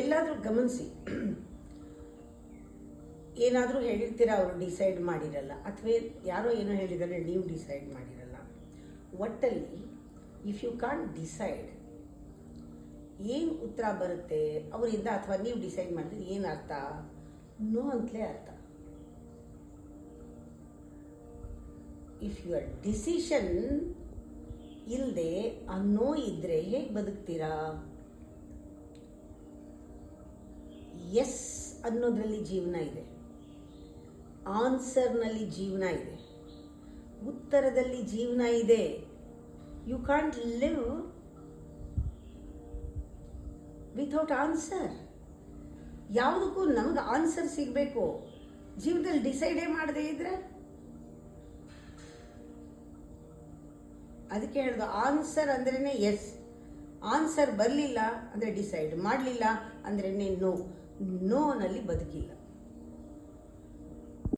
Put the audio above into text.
ಎಲ್ಲಾದರೂ ಗಮನಿಸಿ, ಏನಾದರೂ ಹೇಳಿರ್ತೀರ, ಅವರು ಡಿಸೈಡ್ ಮಾಡಿರಲ್ಲ, ಅಥವಾ ಯಾರೋ ಏನೋ ಹೇಳಿದರೆ ನೀವು ಡಿಸೈಡ್ ಮಾಡಿರಲ್ಲ. ಒಟ್ಟಲ್ಲಿ ಇಫ್ ಯು ಕಾಂಟ್ ಡಿಸೈಡ್, ಏನು ಉತ್ತರ ಬರುತ್ತೆ ಅವರಿಂದ ಅಥವಾ ನೀವು ಡಿಸೈಡ್ ಮಾಡಿದ್ರೆ ಏನು ಅರ್ಥ? ನೋ ಅಂತಲೇ ಅರ್ಥ. ಇಫ್ ಯುವರ್ ಡಿಸಿಷನ್ ಇಲ್ಲದೆ ಆ ನೋ ಇದ್ದರೆ ಹೇಗೆ ಬದುಕ್ತೀರಾ? ಎಸ್ ಅನ್ನೋದ್ರಲ್ಲಿ ಜೀವನ ಇದೆ, ಆನ್ಸರ್ನಲ್ಲಿ ಜೀವನ ಇದೆ, ಉತ್ತರದಲ್ಲಿ ಜೀವನ ಇದೆ. You can't live without answer. ಯಾವುದಕ್ಕೂ ನಮಗೆ ಆನ್ಸರ್ ಸಿಗಬೇಕು. ಜೀವನದಲ್ಲಿ ಡಿಸೈಡೇ ಮಾಡದೇ ಇದ್ರೆ, ಅದಕ್ಕೆ ಹೇಳಿದ ಆನ್ಸರ್ ಅಂದ್ರೇ ಎಸ್, ಆನ್ಸರ್ ಬರಲಿಲ್ಲ ಅಂದರೆ ಡಿಸೈಡ್, ಮಾಡಲಿಲ್ಲ ಅಂದ್ರೇ ನೋ. ನೋನಲ್ಲಿ ಬದುಕಿಲ್ಲ.